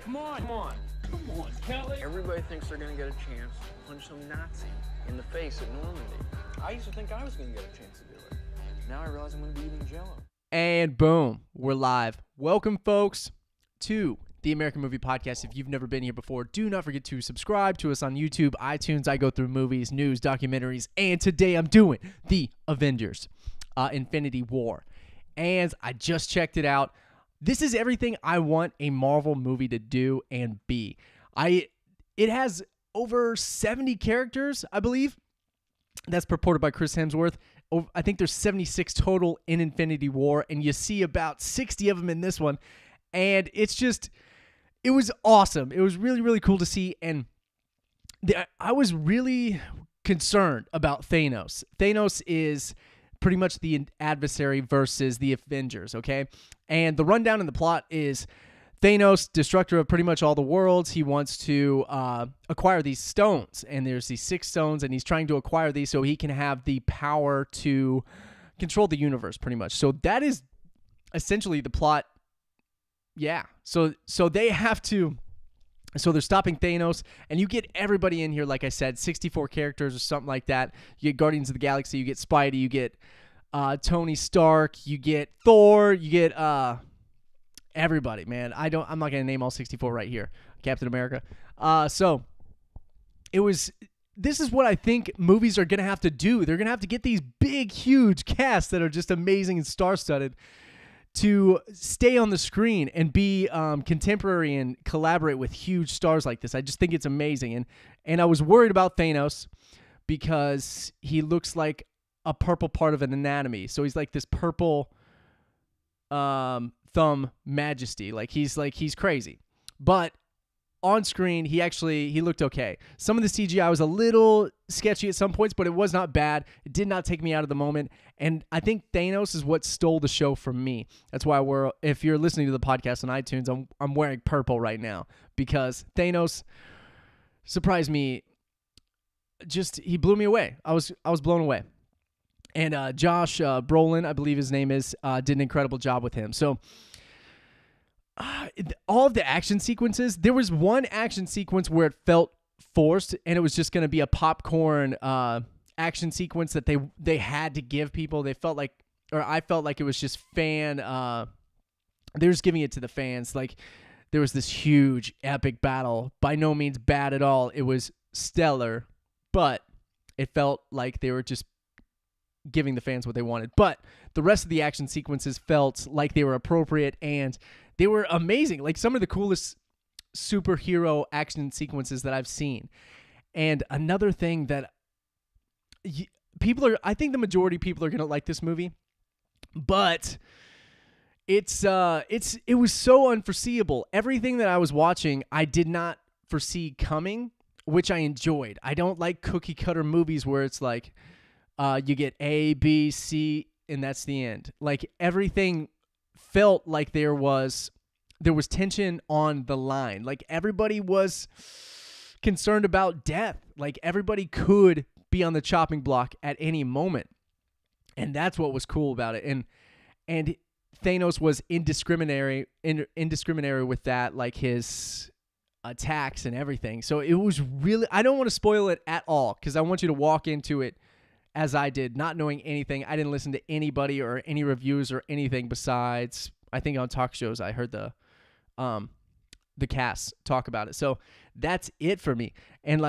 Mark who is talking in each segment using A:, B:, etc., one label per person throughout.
A: Come on.
B: Come on.
A: Come on, Kelly.
B: Everybody thinks they're gonna get a chance to punch some Nazi in the face at Normandy. I used to think I was gonna get a chance to do it. Now I realize I'm gonna be eating Jell-O.
C: And boom, we're live. Welcome, folks, to the American Movie Podcast. If you've never been here before, do not forget to subscribe to us on YouTube, iTunes. I go through movies, news, documentaries, and today I'm doing the Avengers, Infinity War. And I just checked it out. This is everything I want a Marvel movie to do and be. It has over 70 characters, I believe. That's purported by Chris Hemsworth. I think there's 76 total in Infinity War, and you see about 60 of them in this one. And it was awesome. It was really, really cool to see. And I was really concerned about Thanos. Thanos is pretty much the adversary versus the Avengers, okay? And the rundown in the plot is Thanos, destructor of pretty much all the worlds, he wants to acquire these stones. And there's these 6 stones, and he's trying to acquire these so he can have the power to control the universe, pretty much. So that is essentially the plot. Yeah. So they have to... So they're stopping Thanos, and you get everybody in here, like I said, 64 characters or something like that. You get Guardians of the Galaxy, you get Spidey, you get Tony Stark, you get Thor, you get everybody, man. I'm not going to name all 64 right here. Captain America. So this is what I think movies are going to have to do. They're going to have to get these big, huge casts that are just amazing and star-studded to stay on the screen and be contemporary and collaborate with huge stars like this. I just think it's amazing. And I was worried about Thanos because he looks like a purple part of an anatomy. So he's like this purple thumb majesty. He's crazy. But on screen, he looked okay. Some of the CGI was a little sketchy at some points, but it was not bad. It did not take me out of the moment. And I think Thanos is what stole the show from me. That's why if you're listening to the podcast on iTunes, I'm wearing purple right now because Thanos surprised me. He blew me away. I was blown away. And Josh Brolin, I believe his name is, did an incredible job with him. So all of the action sequences, there was one action sequence where it felt forced, and it was just going to be a popcorn action sequence that they had to give people. I felt like it was just they were just giving it to the fans. Like there was this huge epic battle, by no means bad at all. It was stellar, but it felt like they were just giving the fans what they wanted. But the rest of the action sequences felt like they were appropriate, and they were amazing. Like some of the coolest superhero action sequences that I've seen. And another thing that I think the majority of people are going to like this movie, but it was so unforeseeable. Everything that I was watching, I did not foresee coming, which I enjoyed. I don't like cookie cutter movies where it's like, you get A, B, C, and that's the end. Like everything felt like there was tension on the line. Like everybody was concerned about death. Like everybody could be on the chopping block at any moment. And that's what was cool about it. And Thanos was indiscriminatory with that, like his attacks and everything. So it was really, I don't want to spoil it at all because I want you to walk into it as I did, not knowing anything. I didn't listen to anybody or any reviews or anything besides, I think on talk shows, I heard the cast talk about it. So that's it for me. And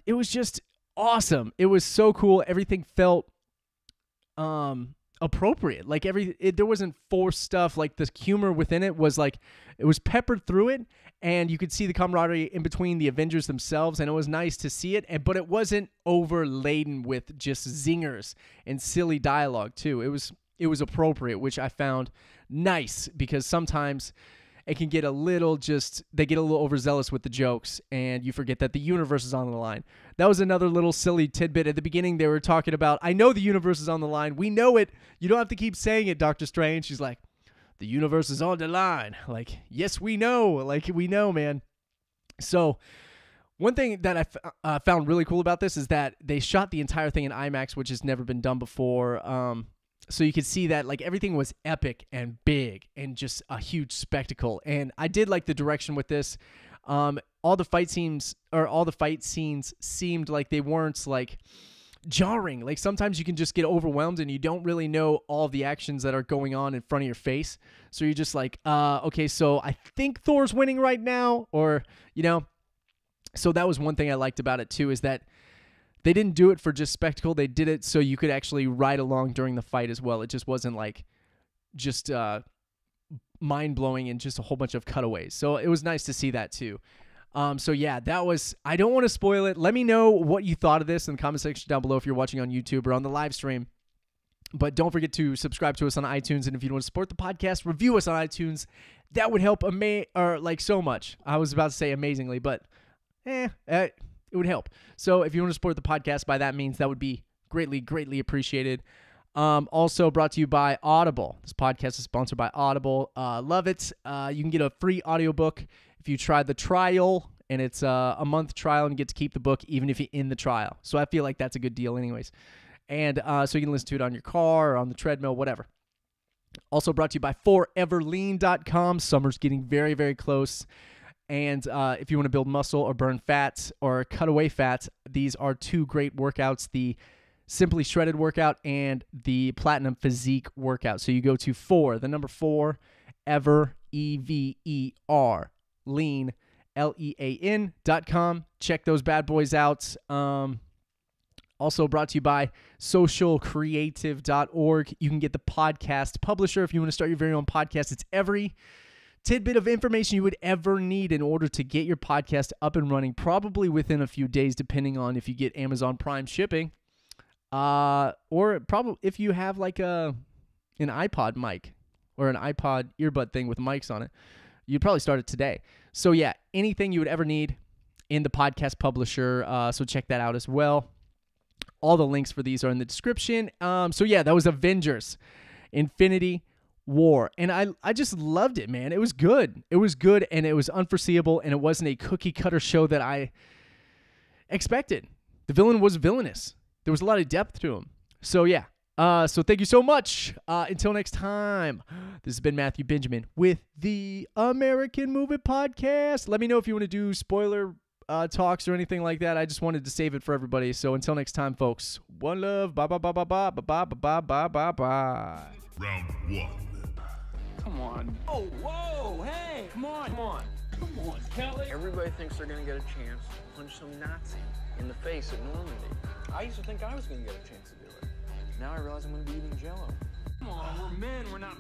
C: it was just awesome. It was so cool. Everything felt appropriate. Like there wasn't forced stuff. Like the humor within it was it was peppered through it, and you could see the camaraderie in between the Avengers themselves, and it was nice to see it. But it wasn't overladen with just zingers and silly dialogue too. It was appropriate, which I found nice because sometimes it can get they get a little overzealous with the jokes, and you forget that the universe is on the line. That was another little silly tidbit. At the beginning, they were talking about, I know the universe is on the line. We know it. You don't have to keep saying it, Doctor Strange. She's like, the universe is on the line. Like, yes, we know. Like, we know, man. So one thing that I found really cool about this is that they shot the entire thing in IMAX, which has never been done before. So you could see that like everything was epic and big and just a huge spectacle. And I did like the direction with this. All the fight scenes seemed like they weren't like jarring. Like sometimes you can just get overwhelmed and you don't really know all the actions that are going on in front of your face. So you're just like, okay, so I think Thor's winning right now, or, you know. So that was one thing I liked about it too, is that they didn't do it for just spectacle. They did it so you could actually ride along during the fight as well. It just wasn't like just mind-blowing and just a whole bunch of cutaways. So it was nice to see that too. So yeah, that was, I don't want to spoil it. Let me know what you thought of this in the comment section down below if you're watching on YouTube or on the live stream. But don't forget to subscribe to us on iTunes. And if you want to support the podcast, review us on iTunes. That would help so much. I was about to say amazingly, but it would help. So if you want to support the podcast by that means, that would be greatly, greatly appreciated. Also brought to you by Audible. This podcast is sponsored by Audible. Love it. You can get a free audiobook if you try the trial, and it's a month trial, and you get to keep the book even if you're in the trial. So I feel like that's a good deal anyways. And so you can listen to it on your car or on the treadmill, whatever. Also brought to you by foreverlean.com. Summer's getting very, very close. And if you want to build muscle or burn fat or cut away fat, these are two great workouts, the Simply Shredded workout and the Platinum Physique workout. So you go to 4, Ever, EVER, lean, LEAN.com. Check those bad boys out. Also brought to you by socialcreative.org. You can get the podcast publisher if you want to start your very own podcast. It's every tidbit of information you would ever need in order to get your podcast up and running, probably within a few days, depending on if you get Amazon Prime shipping. Or probably if you have like an iPod mic or an iPod earbud thing with mics on it, you'd probably start it today. So yeah, anything you would ever need in the podcast publisher. So check that out as well. All the links for these are in the description. So yeah, that was Avengers, Infinity War. And I just loved it, man. It was good. It was good, and it was unforeseeable, and it wasn't a cookie cutter show that I expected. The villain was villainous. There was a lot of depth to him. So yeah. So thank you so much. Until next time, this has been Matthew Benjamin with the American Movie Podcast. Let me know if you want to do spoiler talks or anything like that. I just wanted to save it for everybody. So until next time, folks. One love. Bye bye bye bye bye bye bye bye bye bye.
A: Round 1.
B: Come on.
D: Oh, whoa, hey, come on, Kelly.
B: Everybody thinks they're going to get a chance to punch some Nazi in the face at Normandy. I used to think I was going to get a chance to do it. Now I realize I'm going to be eating Jell-O.
D: Come on, we're men, we're not